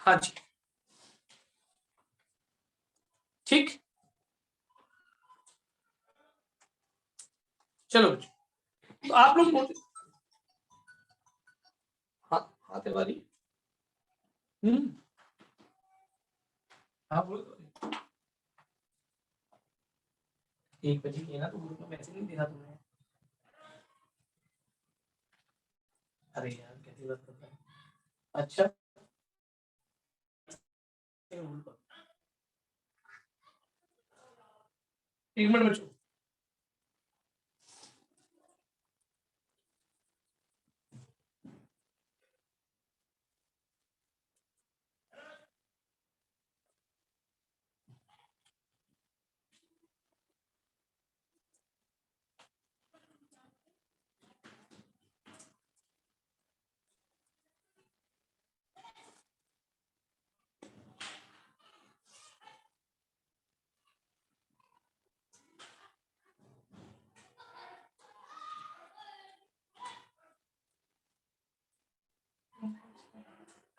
हाँ जी, ठीक। चलो तो आप लोग हाँ हाँ तिवारी, हाँ बोलो। 1 बजे की है ना, तो ग्रुप में मैसेज नहीं देखा तुमने? अरे यार कैसी बात करता है। अच्छा 1 मिनट बच्चों।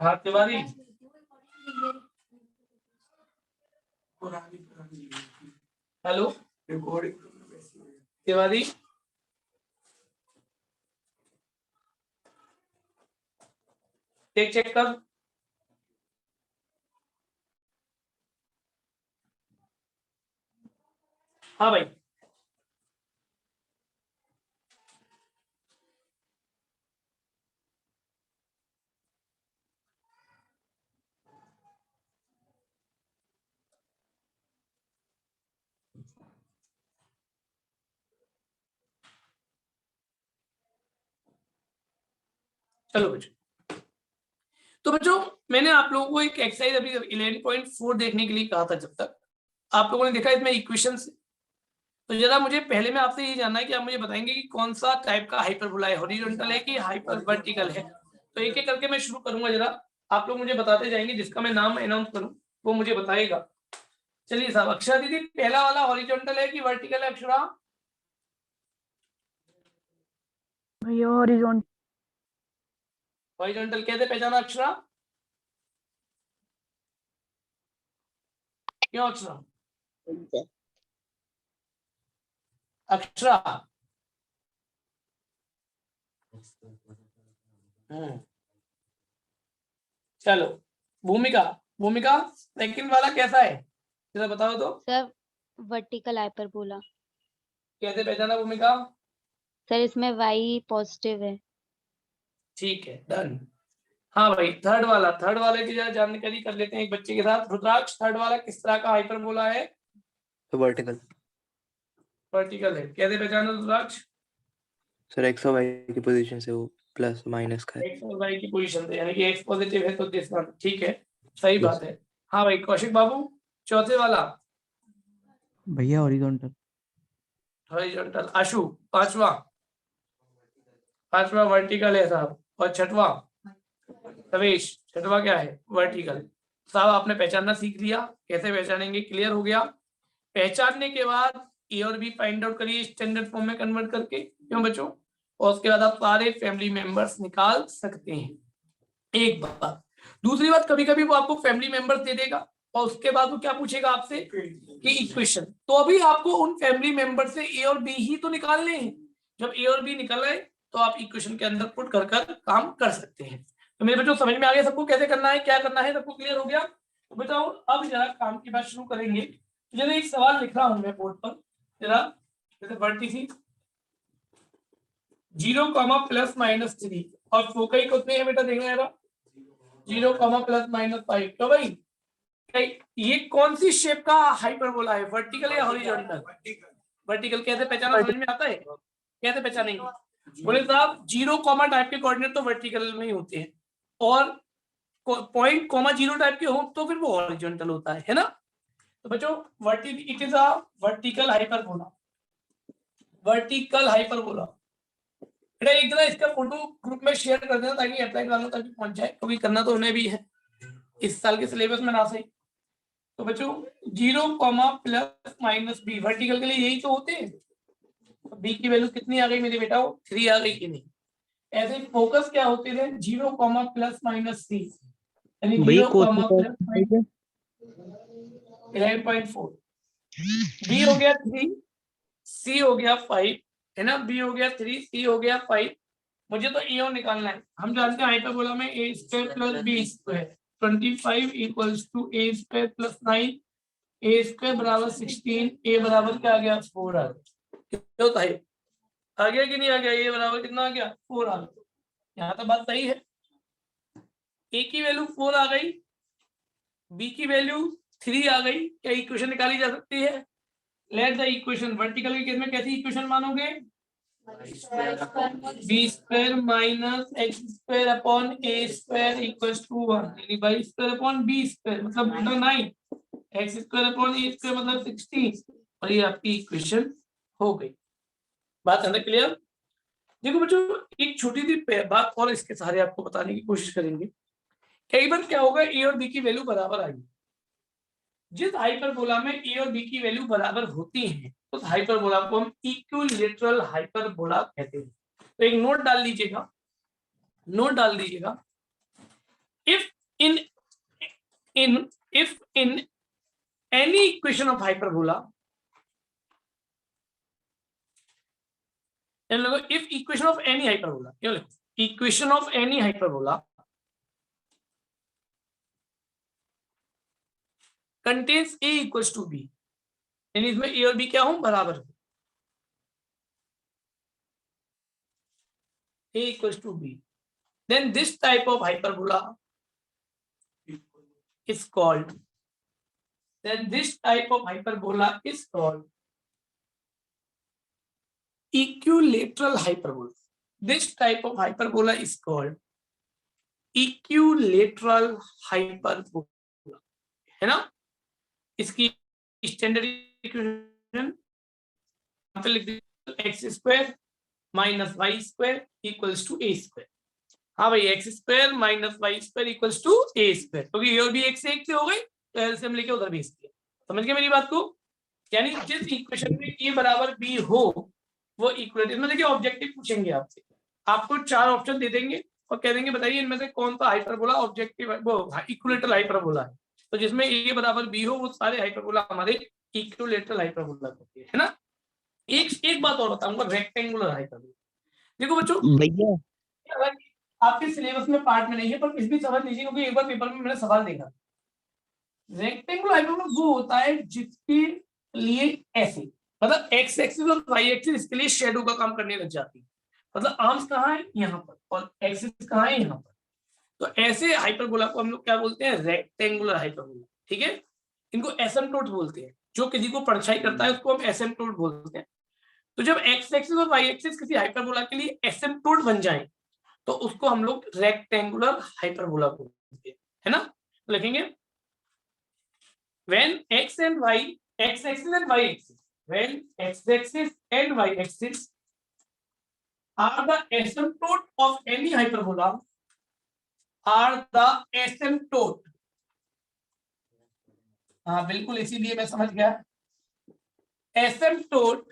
हाँ तिवारी, हेलो तिवारी, चेक कर। हाँ भाई, चलो बच्चों। तो बच्चों मैंने आप लोगों को एक एक्सरसाइज अभी 11.4 देखने के लिए कहा था। जब तक आप लोगों ने देखा इसमें इक्वेशंस, तो जरा मुझे पहले में आपसे ये जानना है कि आप मुझे बताएंगे कि कौन सा टाइप का हाइपरबोला है, हॉरिजॉन्टल है कि हाइपर वर्टिकल है। तो एक एक करके मैं शुरू करूंगा, जरा आप लोग मुझे बताते जाएंगे, जिसका मैं नाम अनाउंस करूं वो मुझे बताएगा। चलिए साहब, अक्षरा दीदी पहला वाला हॉरिजॉन्टल है कि वर्टिकल है अक्षरा? भैया हॉरिजॉन्टल। हॉरिजॉन्टल कैसे पहचाना अक्षरा? क्यों अक्षरा? अक्षरा चलो भूमिका, भूमिका सेकंड वाला कैसा है जरा बताओ तो। Sir vertical hyperbola. कैसे पहचाना भूमिका? सर इसमें y पॉजिटिव है। ठीक है डन। हाँ भाई थर्ड वाले की जरा जानकारी कर लेते हैं एक बच्चे के साथ। रुद्राक्ष थर्ड वाला किस तरह का हाइपरबोला है? तो वर्टिकल। वर्टिकल है, कैसे पहचाना रुद्राक्ष? सर एक्स और वाई की पोजीशन से वो प्लस माइनस का है। एक्स और वाई की पोजीशन से, यानी कि एक्स पॉजिटिव है तो दिस वन, ठीक है सही Yes. बात है। हाँ भाई कौशिक बाबू चौथे वाला। भैया हॉरिजॉन्टल। हॉरिजॉन्टल। आशु पांचवा वर्टिकल है साहब। और छठवा रमेश, छठवा क्या है? वर्टिकल। साहब आपने पहचानना सीख लिया, कैसे पहचानेंगे क्लियर हो गया। पहचानने के बाद ए और बी फाइंड आउट करिए स्टैंडर्ड फॉर्म में कन्वर्ट करके, क्यों बच्चों? और उसके बाद आप सारे फैमिली मेंबर्स निकाल सकते हैं। एक बात। दूसरी बात, कभी कभी वो आपको फैमिली मेंबर्स दे देगा और उसके बाद वो क्या पूछेगा आपसे कि इक्वेशन, तो अभी आपको उन फैमिली मेंबर से ए और बी ही तो निकालने हैं। जब ए और बी निकल आए तो आप इक्वेशन के अंदर पुट कर काम कर सकते हैं। तो मेरे बच्चों समझ में आ गया सबको कैसे करना है, क्या करना है, सबको क्लियर हो गया? तो बताओ अब जरा काम की बात शुरू करेंगे। जरा एक सवाल लिख रहा हूं मैं बोर्ड पर, जरा जैसे बढ़ती थी 0, +-3 और फोकई कितने है बेटा देखना है 0, +-5। तो भाई ये कौन सी शेप का हाइपरबोला है, वर्टिकल या हॉरिजॉन्टल? वर्टिकल। कैसे पहचाना, समझ में आता है? कैसे पहचानेंगे? बोले साहब 0, टाइप के कोऑर्डिनेट तो वर्टिकल में ही होते हैं, और पॉइंट, 0 टाइप के हो तो फिर वो हॉरिजॉन्टल होता है ना? तो बच्चों it is a vertical hyperbola. Vertical hyperbola बेटा एक तरह इसका फोटो ग्रुप में शेयर कर देना ताकि अप्लाई वालों तक भी पहुंच जाए, क्योंकि करना तो उन्हें भी है इस साल के सिलेबस में ना सही। तो बच्चों 0, +-b वर्टिकल के लिए यही तो होते हैं। बी की वैल्यू कितनी आ गई मेरे बेटा? वो 3 आ गई कि नहीं? ऐसे फोकस क्या होते थे? 0, +-c यानी भैया 0, 11.4, बी हो गया 3, सी हो गया 5, है ना, बी हो गया 3, सी हो गया 5, मुझे तो ईओ निकालना है। हम जानते हैं हाइपरबोला में a square plus b square 25 equals to A square plus 9, a square बराबर 16, ए बराबर क्या आ गया 4 आ गया। कितना होता है, आ गया कि नहीं आ गया, ए बराबर कितना आ गया 4 आ गया। यहाँ तो बात सही है, ए की वैल्यू 4 आ गई, बी की वैल्यू 3 आ गई, क्या इक्वेशन निकाली जा सकती है? लेट द इक्वेशन, वर्टिकल के केस में कैसी इक्वेशन मानोगे? B square minus X square upon A square equals to 1, यानी Y square upon B square मतलब 9, X square upon A square मतलब 16, और ये आपकी इक्वेशन हो गई। बात है ना क्लियर? देखो बच्चों, एक छोटी सी बात और इसके सहारे आपको बताने की कोशिश करेंगे। कई बार क्या होगा, ए और बी की वैल्यू बराबर आएगी। जिस हाइपरबोला में ए और बी की वैल्यू बराबर होती है उस हाइपरबोला को हम इक्विलैटरल हाइपरबोला कहते हैं। तो एक नोट डाल लीजिएगा, नोट डाल दीजिएगा, if in any equation of hyperbola, if equation of any hyperbola, क्या लिखो, equation of any hyperbola contains A equals to B, यानी इसमें ए और बी क्या हो, बराबर हो, a equals to b, then this type of hyperbola is called, equilateral hyperbola. This type of hyperbola is called equilateral hyperbola, है ना? इसकी स्टैंडर्ड इक्वेशन लिख दीजिए, X square minus Y square equals to A square. हाँ भाई, X square minus Y square equals to A square, क्योंकि ये और भी एक से एक से हो गई तो एलसीएम लेके उधर भेज दिया। समझ गए मेरी बात को? यानी जिस इक्वेशन में ए बराबर बी हो वो इक्वल, इसमें देखिए ऑब्जेक्टिव पूछेंगे आपसे, आपको 4 ऑप्शन दे देंगे और कह देंगे बताइए इनमें से कौन सा हाइपरबोला ऑब्जेक्टिव वो इक्विलेटरल हाइपरबोला है। तो जिसमें ए बराबर बी हो वो सारे हाइपरबोला हमारे इक्विलेटरल हाइपरबोला होते हैं, है ना? एक बात और बताऊंगा, रेक्टेंगुलर हाइपरबोला। देखो बच्चों, भैया आपके सिलेबस में पार्ट में नहीं है पर इस भी समझ लीजिए, क्योंकि एक बार पेपर में मैंने सवाल देखा, रेक्टेंगुलर हाइपरबोला वो होता है जिसके लिए ऐसे, मतलब एक्स एक्सिस और वाई एक्सिस इसके लिए शेडो का काम करने लग जाती है, मतलब आर्म्स कहाँ है, यहाँ पर, और एक्सिस कहाँ है, यहाँ पर। तो ऐसे हाइपरबोला को हम लोग क्या बोलते हैं, रेक्टेंगुलर हाइपरबोला, ठीक है? इनको एसिम्प्टोट बोलते हैं, जो किसी को परछाई करता है उसको हम एसिम्प्टोट बोलते हैं। तो जब एक्स एक्सिस और वाई एक्सिस किसी हाइपरबोला के लिए एसिम्प्टोट बन जाए तो उसको हम लोग रेक्टेंगुलर हाइपरबोला बोलते हैं, है ना? तो लिखेंगे when x and y, x axis and y axis, when x axis and y axis are the asymptote of any hyperbola, are the asymptote, हाँ बिल्कुल इसीलिए मैं समझ गया, asymptote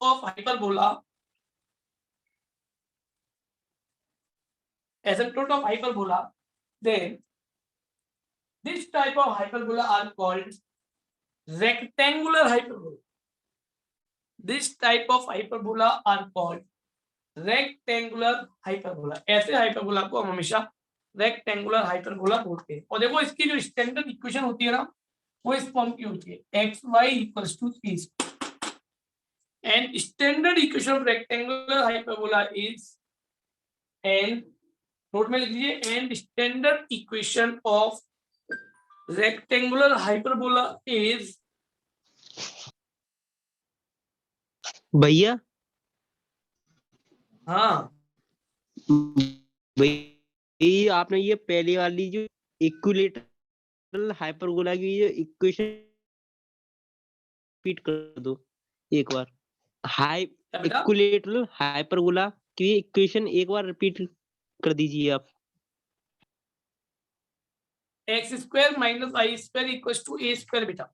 of hyperbola, asymptote of hyperbola, then this type of hyperbola are called rectangular hyperbola. This type of hyperbola are called rectangular hyperbola. ऐसे hyperbola को हम हमेशा रेक्टेंगुलर हाइपरबोला बोलते हैं। और देखो इसकी जो स्टैंडर्ड इक्वेशन होती है ना, वो इस फॉर्म की होती है, X Y equals to 3, and standard equation of rectangular hyperbola is, and note में लिख लीजिए, and standard equation of rectangular hyperbola is, भैया हाँ भैया आपने ये पहले वाली जो इक्विलेटरल हाइपरबोला की जो इक्वेशन रिपीट कर दो एक बार, इक्विलेटरल हाइपरबोला की इक्वेशन एक बार रिपीट कर दीजिए आप। X square minus Y square equals to A square, बेटा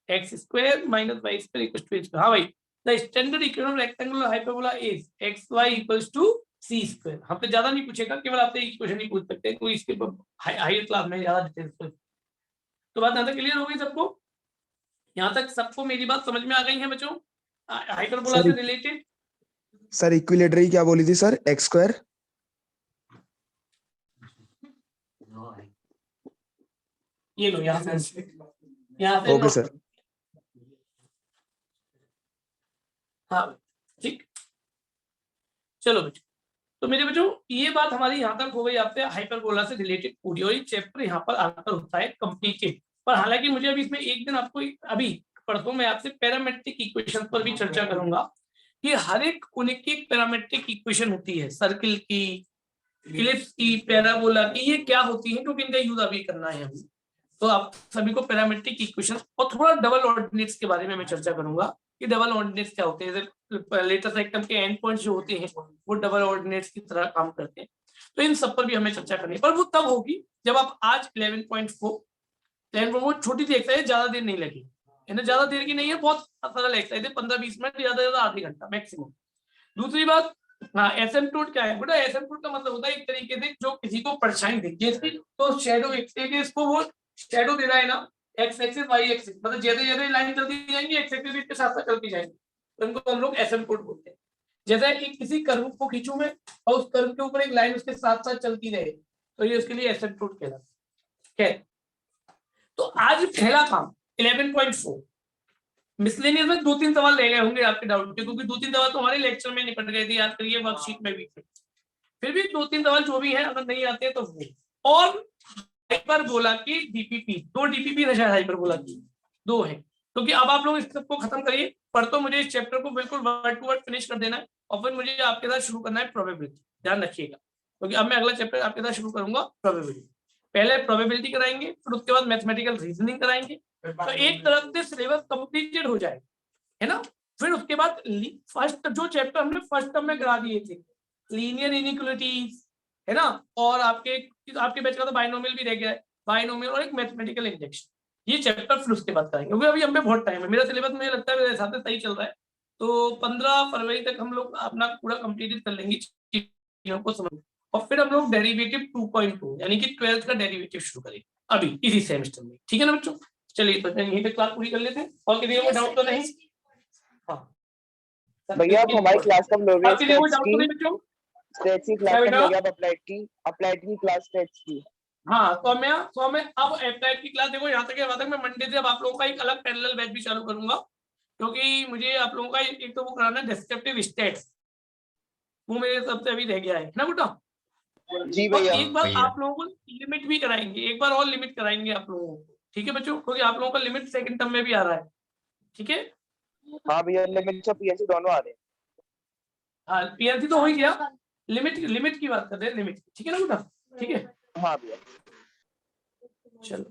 x square minus Y square equals to A square. हाँ भाई, the standard equation of rectangular hyperbola is xy equals to c square. हमसे ज्यादा नहीं पूछेगा, केवल आपसे इक्वेशन ही पूछ सकते हैं, कोई इसके हायर क्लास में ज्यादा डिटेल्स में। तो बात यहाँ तक क्लियर हो गई सबको? यहाँ तक सबको मेरी बात समझ में आ गई है बच्चों, हाइपरबोला से रिलेटेड? सर इक्विलेटरल क्या बोली थी सर? X square. ये लो यहाँ से ओके सर। हाँ ठीक, चलो बच्चों, तो मेरे बच्चों ये बात हमारी यहाँ तक हो गई आपसे हाइपरबोला से रिलेटेड पूरी, और ये चैप्टर यहाँ पर आकर होता है कंप्लीटेड। पर हालांकि मुझे अभी इसमें एक दिन आपको अभी परसों मैं आपसे पैरामेट्रिक इक्वेशन पर भी चर्चा करूंगा कि हर एक उनकी पैरामेट्रिक इक्वेशन होती है, सर्किल की, इलिप्स की, पैराबोला की, ये क्या होती है, क्योंकि इनका यूज अभी करना है अभी। तो आप सभी को पैरामेट्रिक इक्वेशन और थोड़ा डबल ऑर्डिनेट्स के बारे में मैं चर्चा करूंगा कि डबल ऑर्डिनेट्स क्या होते हैं। लेटेस्ट सेक्टम के एंड पॉइंट्स जो होते हैं वो डबल ऑर्डिनेट्स की तरह काम करते हैं। तो इन सब पर भी हमें चर्चा करनी है, पर वो तब होगी जब आप आज 11.4 छोटी सी एक्सरसाइज, ज्यादा देर नहीं लगी है ना, ज्यादा देर की नहीं है, बहुत सरल एक्सरसाइज है, 15-20 मिनट, ज्यादा आधे घंटा मैक्सिमम। दूसरी बात, हाँ एसिम्पटोट क्या है बेटा? एसिम्पटोट का मतलब होता है एक तरीके से जो किसी को परछाई दे, जैसे तो शैडो इसको वो शैडो दे रहा है ना, एक्स एक्सिस वाई एक्सिस, मतलब जैसे जैसे लाइन चलती जाएंगी एक्स एक्सिस इसके साथ साथ चलती जाएंगी, तो इनको हम लोग एसिम्पटोट बोलते हैं। जैसे कि किसी कर्व को खींचूं मैं और उस कर्व के ऊपर एक लाइन उसके साथ साथ चलती रहे, तो ये उसके लिए एसिम्पटोट कहलाता है। तो आज पहला काम 11.4 मिसलेनियस में 2-3 सवाल रह गए होंगे आपके डाउट के, क्योंकि 2-3 सवाल तो हमारे लेक्चर में निपट गए थे, याद करिए वर्कशीट में भी थे। फिर भी 2-3 सवाल जो भी हैं अगर नहीं आते तो वो, और हाइपरबोला की डीपीपी, 2 डीपीपी है शायद हाइपरबोला की, 2 है। क्योंकि अब आप लोग इस सबको खत्म करिए, पर तो मुझे इस चैप्टर को बिल्कुल वर्ड टू वर्ड फिनिश कर देना है, और फिर मुझे आपके साथ शुरू करना है प्रोबेबिलिटी, ध्यान रखिएगा, क्योंकि अब मैं अगला चैप्टर आपके साथ शुरू करूंगा प्रोबेबिलिटी। पहले प्रोबेबिलिटी कराएंगे, फिर उसके बाद मैथमेटिकल रीजनिंग कराएंगे, तो एक तरफ से सिलेबस कंप्लीटेड हो जाए, है ना। फिर उसके बाद फर्स्ट जो चैप्टर हमने फर्स्ट टर्म में करा दिए थे, लीनियर इनइक्वालिटीज, है ना, और आपके बैच का तो बाइनोमियल भी रह गया है, बाइनोमियल और एक मैथमेटिकल इंजेक्शन, ये चैप्टर फिर उसके बाद कराएंगे, क्योंकि अभी हमें बहुत टाइम है, मेरा सिलेबस मुझे लगता है मेरे हिसाब से सही चल रहा है, तो 15 फरवरी तक हम लोग अपना पूरा कंप्लीट कर लेंगे चीजों को समझ, और फिर हम लोग डेरिवेटिव 2.2 यानी कि 12th का डेरिवेटिव शुरू करेंगे अभी इसी सेमेस्टर में, ठीक है ना बच्चों। चलिए तो यहीं पे क्लास पूरी कर लेते हैं, और किसी को डाउट तो नहीं? हाँ भैया आप हमारी क्लास कब लोगे? आपके लिए कोई डाउट तो नहीं बच्चों? स्टेट्स की क्लास कब लोगे आप? अप्लाइड की क्लास स्टेट्स की। हाँ तो मैं अब एप्लाइड की क्लास देखो यहाँ तक मैं मंडे से अब आप लोगों का एक अलग पैरेलल बैच भी चालू करूंगा, क्योंकि मुझे आप लोगों का एक तो वो कराना है डिस्क्रिप्टिव स्टेट्स, वो मेरे सबसे अभी रह गया है ना बेटा। जी भैया। एक बार आप लोगों को लिमिट भी कराएंगे, एक बार और लिमिट कराएंगे आप लोगों को, ठीक है बच्चों, क्योंकि आप लोगों का लिमिट सेकंड टर्म में भी आ रहा है, ठीक है। हाँ भैया लिमिट और पीएनसी दोनों आ रहे हैं। हाँ पीएनसी तो हो ही गया, लिमिट की बात कर रहे हैं, लिमिट, ठीक है ना बेटा, ठीक है। हाँ भैया चलो